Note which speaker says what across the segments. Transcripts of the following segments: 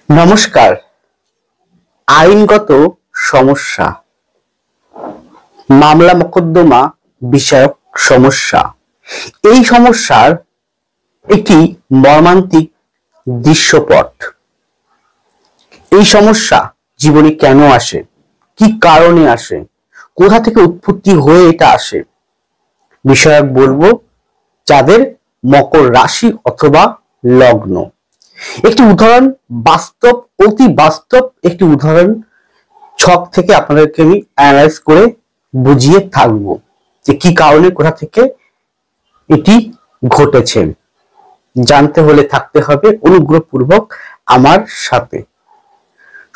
Speaker 1: নমস্কার। আইনগত সমস্যা, মামলা মোকদ্দমা বিষয়ক সমস্যা, এই সমস্যার একটি মর্মান্তিক দৃশ্যপট। এই সমস্যা জীবনে কেন আসে, কি কারণে আসে, কোথা থেকে উৎপত্তি হয়ে এটা আসে বিষয়ক বলবো, যাদের মকর রাশি অথবা লগ্ন। একটি উদাহরণ, বাস্তব, অতি বাস্তব একটি উদাহরণ ছক থেকে আপনাদেরকে আমি অ্যানালাইজ করে বুঝিয়ে থাকবো যে কি কারণে, কোথা থেকে এটি ঘটেছে। জানতে হলে থাকতে হবে অনুগ্রহপূর্বক আমার সাথে।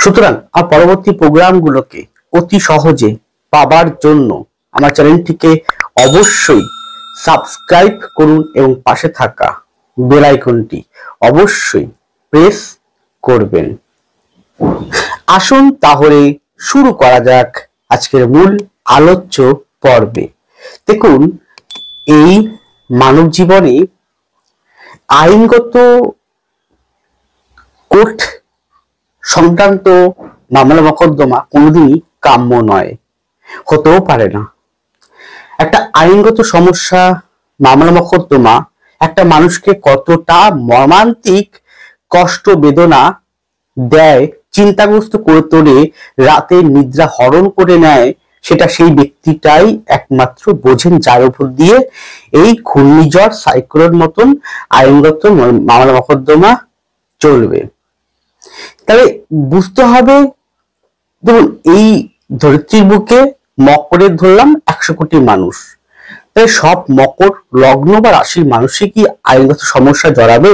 Speaker 1: সুতরাং পরবর্তী প্রোগ্রামগুলোকে অতি সহজে পাবার জন্য আমার চ্যানেলটিকে অবশ্যই সাবস্ক্রাইব করুন এবং পাশে থাকা বেল আইকনটি অবশ্যই প্রেস করবেন। আসুন তাহলে শুরু করা যাক আজকের মূল আলোচ্য পর্বে। দেখুন, এই মানব জীবনে আইনগত কোর্ট সংক্রান্ত মামলা মোকদ্দমা কোনোদিনই কাম্য নয়, হতেও পারে না। একটা আইনগত সমস্যা, মামলা মোকদ্দমা একটা মানুষকে কতটা মর্মান্তিক কষ্ট বেদনা দেয়, চিন্তাগ্রস্ত করে তোলে, রাতে নিদ্রা হরণ করে নেয়, সেটা সেই ব্যক্তিটাই একমাত্র বোঝেন, যার উপর দিয়ে এই ঘূর্ণিঝড় সাইক্লোন মতন আইনগত মামলা মোকদ্দমা চলবে। তবে বুঝতে হবে, দেখুন, এই ধরিত্রীর বুকে মকরের ধরলাম 100 কোটি মানুষ, তাই সব মকর লগ্ন বা রাশির মানুষই কি আইনগত সমস্যা জড়াবে?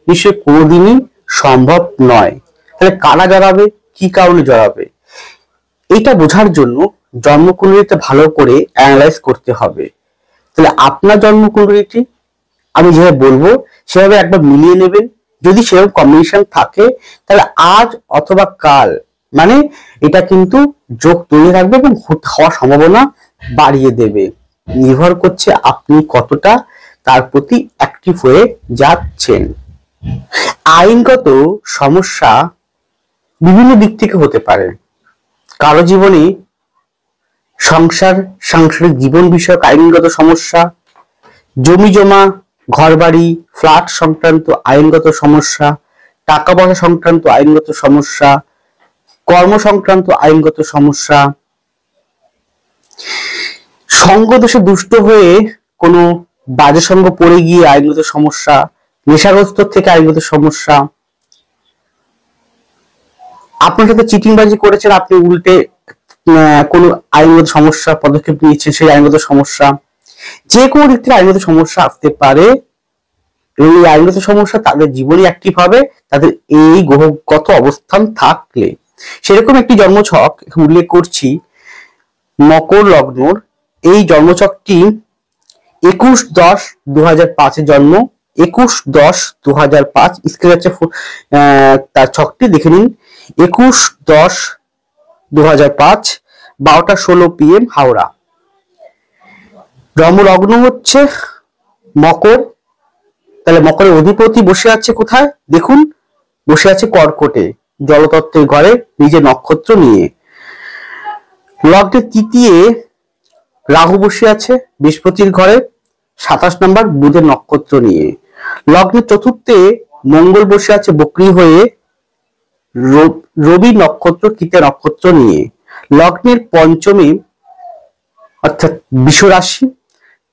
Speaker 1: নিশ্চয়ই কোনোদিনই সম্ভব নয়। তাহলে কারা জড়াবে, কি কারণে জড়াবে, এটা বোঝার জন্য জন্মকুণ্ডলিতে ভালো করে অ্যানালাইজ করতে হবে। তাহলে আপনার জন্মকুণ্ডলিটি আমি যেভাবে বলবো সেভাবে একবার মিলিয়ে নেবেন। যদি সেরকম কম্বিনেশন থাকে তাহলে আজ অথবা কাল, মানে এটা কিন্তু যোগ তৈরি রাখবে এবং হওয়ার সম্ভাবনা বাড়িয়ে দেবে। নির্ভর করছে আপনি কতটা তার প্রতি অ্যাক্টিভ হয়ে যাচ্ছেন। আইনগত সমস্যা বিভিন্ন দিক থেকে হতে পারে। কারো জীবনে সাংসারিক জীবন বিষয়ক আইনগত সমস্যা, জমি জমা, ঘর বাড়ি, ফ্ল্যাট সংক্রান্ত আইনগত সমস্যা, টাকা পয়সা সংক্রান্ত আইনগত সমস্যা, কর্ম সংক্রান্ত আইনগত সমস্যা, সঙ্গ দোষে দুষ্ট হয়ে কোনো বাজে সঙ্গ পড়ে গিয়ে আইনগত সমস্যা, নেশাগ্রস্ত থেকে আইনগত সমস্যা, আপনার সাথে চিটিংবাজি করেছেন, আপনি উল্টে কোনো আইনগত সমস্যা পদক্ষেপ নিয়েছেন, সেই আইনগত সমস্যা, যে কোনো দিক থেকে আইনগত সমস্যা আসতে পারে। এবং এই আইনগত সমস্যা তাদের জীবনে অ্যাক্টিভ হবে তাদের এই গ্রহগত অবস্থান থাকলে। সেরকম একটি জন্মছক উল্লেখ করছি, মকর লগ্নর এই জন্মছকটি 21-10-2005 জন্ম, 21-10-2005 স্ক্রিনে যাচ্ছে তার ছকটি, দেখে নিন। 21-10-2005 12টা 16 PM হাওড়া। জন্মলগ্ন হচ্ছে মকর। তাহলে মকরের অধিপতি বসে আছে কোথায়? দেখুন, বসে আছে কর্কটে, জলতত্ত্বের ঘরে নিজের নক্ষত্র নিয়ে। লগ্নের তৃতীয় রাহু বসে আছে বৃহস্পতির ঘরে 27 নম্বর বুধের নক্ষত্র নিয়ে। লগ্নের চতুর্থে মঙ্গল বসে আছে বক্রী হয়ে রবি নক্ষত্র কৃতিকা নক্ষত্র নিয়ে। লগ্নের পঞ্চমে অর্থাৎ বৃষ রাশি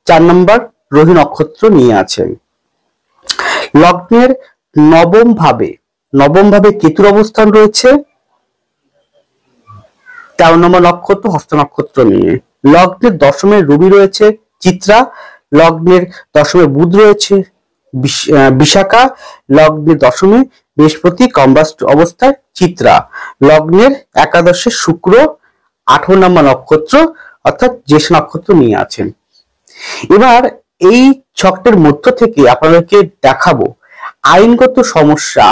Speaker 1: 4 নম্বর রোহিণী নক্ষত্র নিয়ে আছে। লগ্নের নবম ভাবে কেতুর অবস্থান রয়েছে 13 নম্বর নক্ষত্র হস্ত নক্ষত্র নিয়ে। লগ্নের দশমে রবি রয়েছে চিত্রা, লগ্নের দশমে বুধ রয়েছে বিশাখা, লগ্নের দশমে বৃহস্পতি কম্বাস্ট অবস্থায় চিত্রা, লগ্নের একাদশে শুক্র 18 নম্বর নক্ষত্র অর্থাৎ জ্যেষ্ঠ নক্ষত্র নিয়ে আছেন। এবার এই ছকটার মধ্য থেকে আপনাদেরকে দেখাবো আইনগত সমস্যা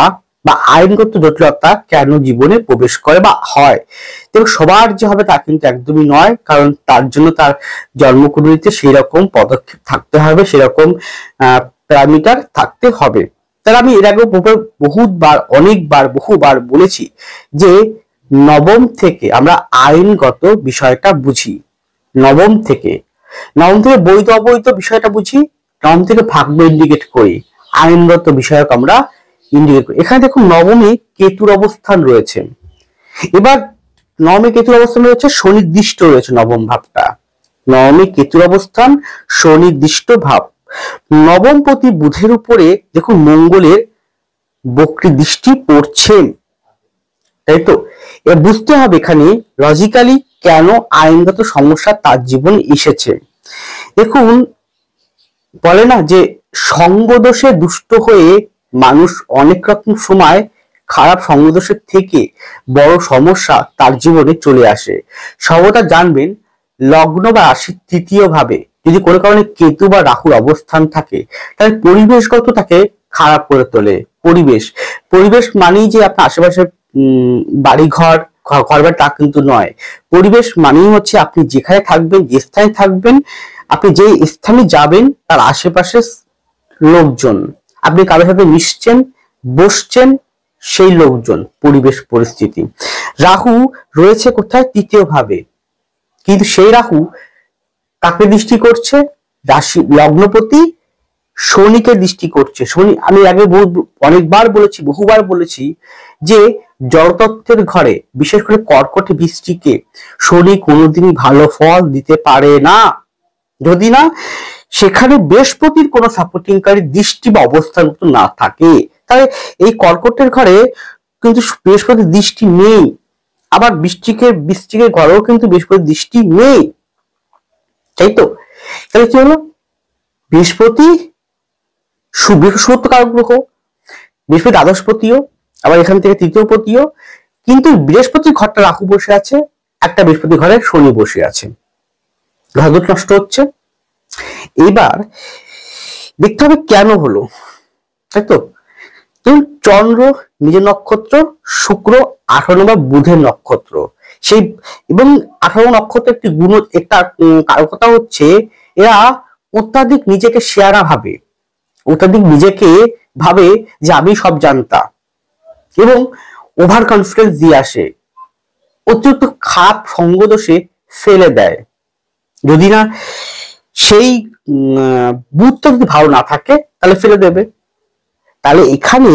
Speaker 1: বা আইনগত জটিলতা কেন জীবনে প্রবেশ করে বা হয়। এবং সবার যে হবে তা কিন্তু একদমই নয়, কারণ তার জন্য তার জন্মকুণ্ডলিতে সেই রকম পদক্ষেপ থাকতে হবে, সেরকম প্যারামিটার থাকতে হবে। তাহলে আমি এর আগে বহুবার বলেছি যে নবম থেকে আমরা আইনগত বিষয়টা বুঝি, নবম থেকে বৈধ অবৈধ বিষয়টা বুঝি, নবম থেকে ভাগ্য ইন্ডিকেট করি, আইনগত বিষয়ক আমরা ইন্ডিকেট করি। এখানে দেখুন নবমে কেতুর অবস্থান রয়েছে। এবার নবমে কেতুর অবস্থান রয়েছে, সুনির্দিষ্ট রয়েছে নবম ভাবটা। নবমে কেতুর অবস্থান সুনির্দিষ্ট ভাব। নবমপতি বুধের উপরে দেখুন মঙ্গলের বক্রী দৃষ্টি পড়ছে, তাই তো। এবার বুঝতে হবে এখানে লজিক্যালি কেন আইনগত সমস্যা তার জীবনে এসেছে। দেখুন বলে না যে সঙ্গদোষে দুষ্ট হয়ে মানুষ অনেক রকম সময় খারাপ সঙ্গদোষের থেকে বড় সমস্যা তার জীবনে চলে আসে। সর্বদা জানবেন লগ্ন বা রাশির তৃতীয় ভাবে যদি কোনো কারণে কেতু বা রাহুর অবস্থান থাকে তাহলে পরিবেশগত তাকে খারাপ করে তোলে। পরিবেশ মানেই যে আপনার আশেপাশে বাড়িঘর ঘরবাড়ি তা কিন্তু নয়। পরিবেশ মানেই হচ্ছে আপনি যেখানে থাকবেন, যে স্থানে থাকবেন, আপনি যে স্থানে যাবেন তার আশেপাশে লোকজন, আপনি কারোর সাথে মিশছেন, বসছেন, সেই লোকজন, পরিবেশ পরিস্থিতি। রাহু রয়েছে কোথায়? তৃতীয় ভাবে, কিন্তু সেই রাহু কাকে দৃষ্টি করছে? রাশি লগ্নপতি শনিকে দৃষ্টি করছে। শনি, আমি আগে বহুবার বলেছি যে জড়তত্ত্বের ঘরে, বিশেষ করে কর্কটে বৃষ্টিকে শনি কোনোদিনই ভালো ফল দিতে পারে না যদি না সেখানে বৃহস্পতির কোনো সাপোর্টিংকারী দৃষ্টি বা অবস্থান না থাকে। তাহলে এই কর্কটের ঘরে কিন্তু বৃহস্পতির দৃষ্টি নেই, আবার বৃশ্চিকের ঘরেও কিন্তু বৃহস্পতির দৃষ্টি নেই, তাই তো। তাহলে কি হলো? বৃহস্পতি কারক গ্রহ, বৃহস্পতি দ্বাদশপতিও, আবার এখান থেকে তৃতীয় পতিও, কিন্তু বৃহস্পতির ঘরটা রাহু বসে আছে, একটা বৃহস্পতি ঘরে শনি বসে আছে, গ্রহদোষ নষ্ট হচ্ছে। এবার দেখতে হবে কেন হলো, তাই তো। চন্দ্র নিজের নক্ষত্র, শুক্র 18 নম্বর বুধের নক্ষত্র, সেই এবং 18 নক্ষত্র একটি গুণ, একটা কারকতা হচ্ছে এরা অত্যাধিক নিজেকে শেয়ারা ভাবে, অত্যাধিক নিজেকে ভাবে যে আমি সব জানতা, এবং ওভার কনফিডেন্স দিয়ে আসে, অতিরিক্ত খারাপ সঙ্গদোষে ফেলে দেয়। যদি না সেই বুধটা যদি ভালো না থাকে তাহলে ফেলে দেবে। তাহলে এখানে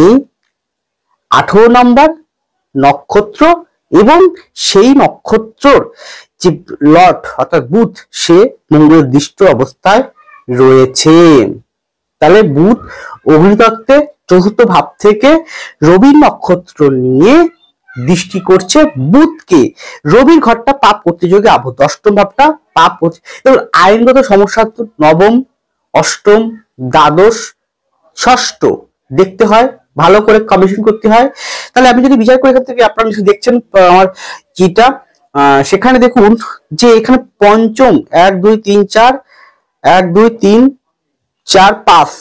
Speaker 1: 18 নম্বর নক্ষত্র এবং সেই নক্ষত্রর যে লর্ড অর্থাৎ বুধ, সে মঙ্গলের দৃষ্ট অবস্থায় রয়েছে। তাহলে বুধ অগ্নিতত্ত্বে চতুর্থ ভাব থেকে রবির নক্ষত্র নিয়ে দৃষ্টি করছে বুধকে। রবির ঘরটা পাপ প্রতিযোগে আবদ্ধ, অষ্টম ভাবটা পাপ। এবং আইনগত সমস্যা তো নবম, অষ্টম, দ্বাদশ, ষষ্ঠ দেখতে হয়, ভালো করে কমিশন করতে হয়। তাহলে আমি যদি বিচার করি এখান থেকে, আপনারা দেখছেন আমার যেটা, সেখানে দেখুন যে এখানে পঞ্চম 1 2 3 4 1 2 3 4 5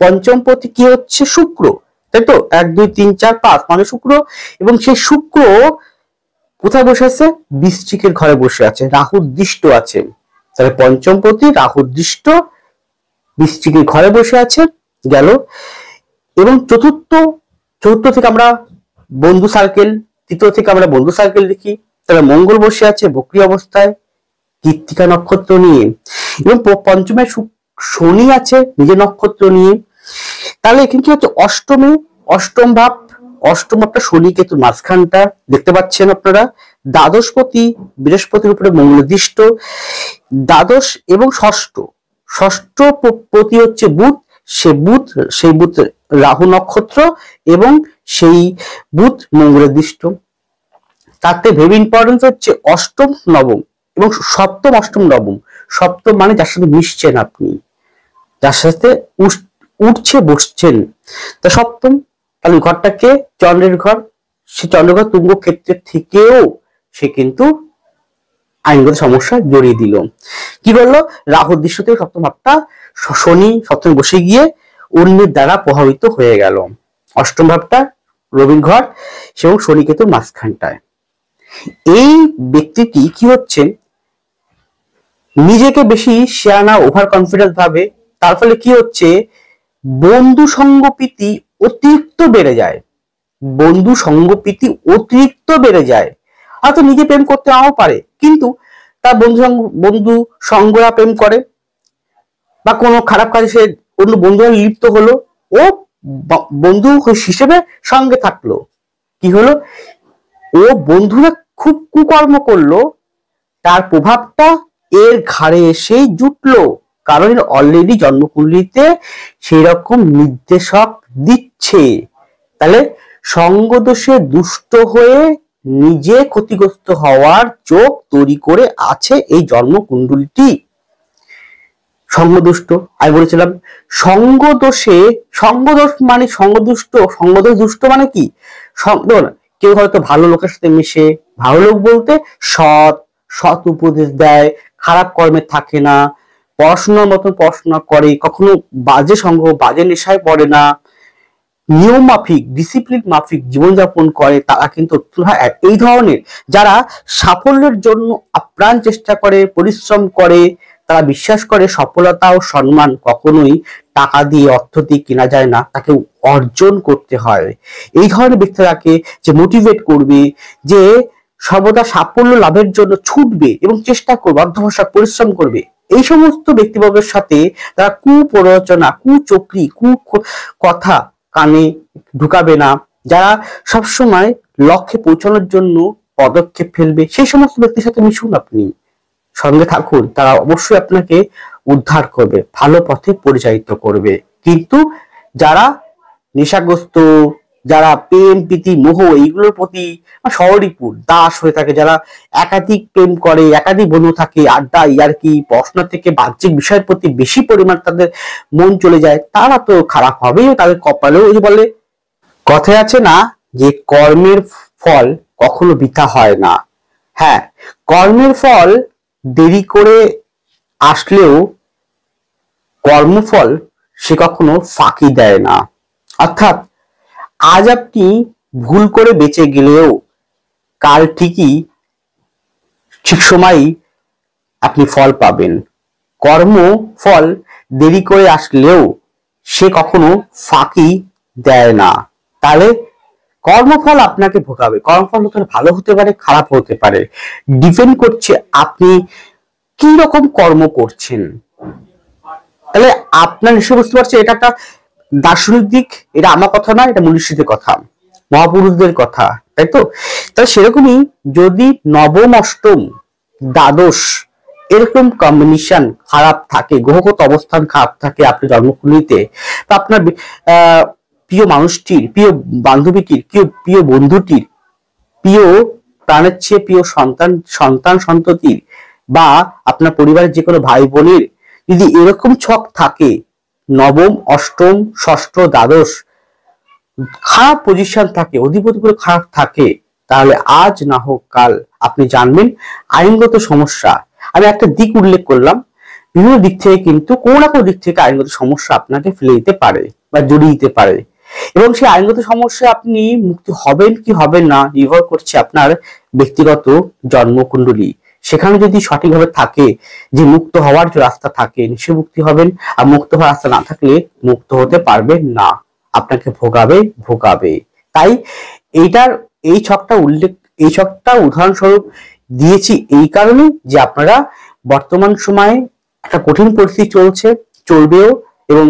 Speaker 1: পঞ্চমপতি কি হচ্ছে? শুক্র, তাই তো। 1 2 3 4 5 মানে শুক্র, এবং সেই শুক্র কোথায় বসে আছে? বৃশ্চিকের ঘরে বসে আছে, রাহুর দৃষ্ট আছে। তাহলে পঞ্চমপতি রাহুর দৃষ্ট বৃশ্চিকের ঘরে বসে আছে গেল। এবং চতুর্থ থেকে আমরা বন্ধু সার্কেল, তৃতীয় থেকে আমরা বন্ধু সার্কেল দেখি। তাহলে মঙ্গল বসে আছে বক্রী অবস্থায় কৃত্তিকা নক্ষত্র নিয়ে, এবং পঞ্চমে শনি আছে নিজের নক্ষত্র নিয়ে। তাহলে এখানে কি হচ্ছে? অষ্টম ভাবটা শনি কেতু মাঝখানটা দেখতে পাচ্ছেন আপনারা। দ্বাদশপতি বৃহস্পতির উপরে মঙ্গল দৃষ্ট, দ্বাদশ এবং ষষ্ঠ পতি হচ্ছে বুধ, সেই বুধ রাহু নক্ষত্র, এবং সেই বুধ মঙ্গলের দৃষ্ট। তাতে ভেরি ইম্পর্টেন্স হচ্ছে অষ্টম নবম এবং সপ্তম, অষ্টম নবম। সপ্তম মানে যার সাথে মিশছেন আপনি, যার সাথে উঠছে বসছেন, তা সপ্তম। তাহলে ঘরটাকে চন্দ্রের ঘর, সে চন্দ্রের ঘর তুঙ্গ ক্ষেত্রের থেকেও সে কিন্তু আইনগত সমস্যা জড়িয়ে দিল। কি করলো? রাহুর দৃশ্য থেকে সপ্তম ভাবটা শনি সপ্তমে বসে গিয়ে অন্যের দ্বারা প্রভাবিত হয়ে গেল। অষ্টম ভাবটা রবির ঘর এবং শনি কেতুর মাঝখানটায়। এই ব্যক্তিটি কি হচ্ছে? নিজেকে বেশি শেয়ানা, ওভার কনফিডেন্স ভাবে। তার ফলে কি হচ্ছে? বন্ধু সঙ্গপ্রীতি অতিরিক্ত বেড়ে যায়। বন্ধু সঙ্গপ্রীতি অতিরিক্ত বেড়ে যায়। হয়তো নিজে প্রেম করতে নাও পারে, কিন্তু তার বন্ধু সঙ্গরা প্রেম করে, বা কোনো খারাপ কাজে সে অন্য বন্ধুরা লিপ্ত হলো, ও বন্ধু হিসেবে সঙ্গে থাকলো, কি হলো, ও বন্ধুরা খুব কুকর্ম করলো, তার প্রভাবটা এর ঘাড়ে এসে জুটলো, কারণ অলরেডি জন্মকুণ্ডলিতে সেই রকম নির্দেশক দিচ্ছে। তাহলে সঙ্গদোষে দুষ্ট হয়ে নিজে ক্ষতিগ্রস্ত হওয়ার চোখ তৈরি করে আছে এই জন্মকুণ্ডলিটি। সঙ্গদুষ্ট, আমি বলেছিলাম সঙ্গদোষ মানে সঙ্গদোষ দুষ্ট মানে কি, কেউ হয়তো ভালো লোকের সাথে মিশে, ভালো লোক বলতে সৎ উপদেশ দেয়, খারাপ কর্মে থাকে না, পড়াশোনার মতন পড়াশোনা করে, কখনো বাজে সঙ্গ বাজে নেশায় পড়ে না, নিয়ম মাফিক ডিসিপ্লিন মাফিক জীবনযাপন করে, তারা কিন্তু এই ধরনের যারা সাফল্যের জন্য আপ্রাণ চেষ্টা করে, পরিশ্রম করে, তারা বিশ্বাস করে সফলতা ও সম্মান কখনোই টাকা দিয়ে অর্থ দিয়ে কেনা যায় না, তাকে অর্জন করতে হয়। এই ধরনের ব্যক্তিরাকে যে মোটিভেট করবে, যে সর্বদা সাফল্য লাভের জন্য ছুটবে এবং চেষ্টা করবে, অধ্যবসায় পরিশ্রম করবে, এই সমস্ত ব্যক্তিবর্গের সাথে তারা কুপ্ররোচনা, কুচক্রি, কথা কানে ঢুকাবে না। যারা সবসময় লক্ষ্যে পৌঁছানোর জন্য পদক্ষেপ ফেলবে, সেই সমস্ত ব্যক্তির সাথে মিশুন, আপনি সঙ্গে থাকুন, তারা অবশ্যই আপনাকে উদ্ধার করবে, ভালো পথে পরিচালিত করবে। কিন্তু যারা নেশাগ্রস্ত, যারা প্রেম প্রীতি মোহ এইগুলোর প্রতি সরীপুর দাস হয়ে থাকে, যারা একাধিক প্রেম করে, একাধিক বন্ধু থাকে, আড্ডা ইয়ার্কি, পড়াশোনা থেকে বাহ্যিক বিষয়ের প্রতি বেশি পরিমাণ তাদের মন চলে যায়, তারা তো খারাপ হবেই, তাদের কপালেও ওই বলে কথায় আছে না যে কর্মের ফল কখনো বৃথা হয় না। হ্যাঁ, কর্মের ফল দেরি করে আসলেও কর্মফল সে কখনো ফাঁকি দেয় না। অর্থাৎ আজ আপনি ভুল করে বেঁচে গেলেও কাল ঠিকই ঠিক সময়ই আপনি ফল পাবেন। কর্ম ফল দেরি করে আসলেও সে কখনো ফাঁকি দেয় না। তাহলে কর্মফল আপনাকে ভোগাবে, কর্মফল হতে ভালো হতে পারে, খারাপ হতে পারে, ডিপেন্ড করছে আপনি কি রকম কর্ম করছেন। তাহলে আপনার নিশ্চয় বুঝতে পারছেন, এটা একটা দার্শনিক দিক, এটা আমার কথা না, এটা মনীষীদের কথা, মহাপুরুষদের কথা, তাই তো? তাহলে সেরকমই যদি নবম অষ্টম দ্বাদশ এরকম কম্বিনেশন খারাপ থাকে, গ্রহগত অবস্থান খারাপ থাকে আপনার জন্মকুণ্ডলিতে, তো আপনার প্রিয় মানুষটির, প্রিয় বান্ধবীটির, প্রিয় বন্ধুটির, প্রিয় প্রাণের চেয়ে প্রিয় সন্তান সন্ততির, বা আপনার পরিবারের যে কোনো ভাই বোনের যদি এরকম ছক থাকে, নবম অষ্টম ষষ্ঠ দ্বাদশ খারাপ পজিশন থাকে, অধিপতিগুলো খারাপ থাকে, তাহলে আজ না হোক কাল আপনি জানবেন আইনগত সমস্যা। আমি একটা দিক উল্লেখ করলাম, বিভিন্ন দিক থেকে কিন্তু কোনো না কোনো দিক থেকে আইনগত সমস্যা আপনাকে ফেলে দিতে পারে বা জড়িয়ে দিতে পারে, এবং সেই আইনগত সমস্যা আপনি মুক্তি হবেন কি হবেন না নির্ভর করছে আপনার ব্যক্তিগত জন্মকুণ্ডলী। সেখানে যদি সঠিকভাবে থাকে যে মুক্ত হওয়ার যে রাস্তা থাকে, নিশ্চয়ই মুক্তি হবেন, আর মুক্ত হওয়ার রাস্তা না থাকলে মুক্ত হতে পারবেন না, আপনাকে ভোগাবে। তাই এই ছকটা উদাহরণস্বরূপ দিয়েছি এই কারণে যে আপনারা বর্তমান সময়ে একটা কঠিন পরিস্থিতি চলবেও, এবং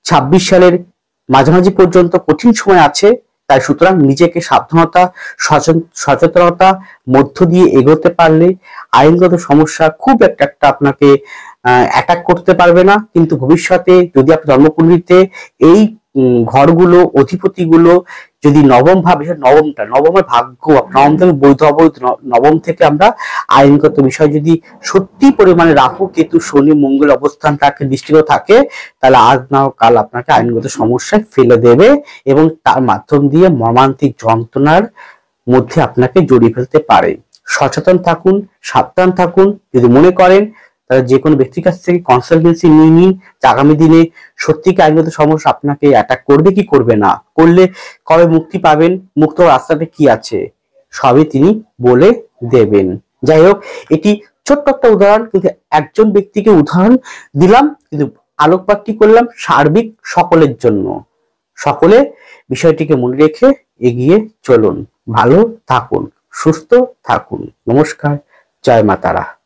Speaker 1: 26 সালের মাঝামাঝি পর্যন্ত কঠিন সময় আছে। তাই সুতরাং নিজেকে সাবধানতা সচেতনতা মধ্য দিয়ে এগোতে পারলে আইনগত সমস্যা খুব একটা আপনাকে অ্যাটাক করতে পারবে না। কিন্তু ভবিষ্যতে যদি আপনার জন্মকুণ্ডলিতে এই ঘরগুলো, অধিপতিগুলো যদি নবম ভাবে, নবমের ভাগ্য, নবম থেকে বৈধ অবৈধ, নবম থেকে আমরা আইনগত বিষয় যদি সত্যি পরিমাণে রাহু কেতু শনি মঙ্গল অবস্থানটাকে দৃষ্টিগত থাকে, তাহলে আজ না কাল আপনাকে আইনগত সমস্যায় ফেলে দেবে এবং তার মাধ্যম দিয়ে মর্মান্তিক যন্ত্রণার মধ্যে আপনাকে জড়িয়ে ফেলতে পারে। সচেতন থাকুন, সাবধান থাকুন। যদি মনে করেন তাহলে যে কোনো ব্যক্তির কাছ থেকে কনসালটেন্সি নিয়ে নিন, আগামী দিনে সত্যিকে আইনগত সমস্যা আপনাকে অ্যাটাক করবে কি করবে না, করলে কবে মুক্তি পাবেন, মুক্ত রাস্তাতে কি আছে, সবই তিনি বলে দেবেন। যাই হোক, এটি ছোট্ট একটা উদাহরণ, কিন্তু একজন ব্যক্তিকে উদাহরণ দিলাম, কিন্তু আলোকপাতটি করলাম সার্বিক সকলের জন্য। সকলে বিষয়টিকে মনে রেখে এগিয়ে চলুন, ভালো থাকুন, সুস্থ থাকুন। নমস্কার, জয় মা তারা।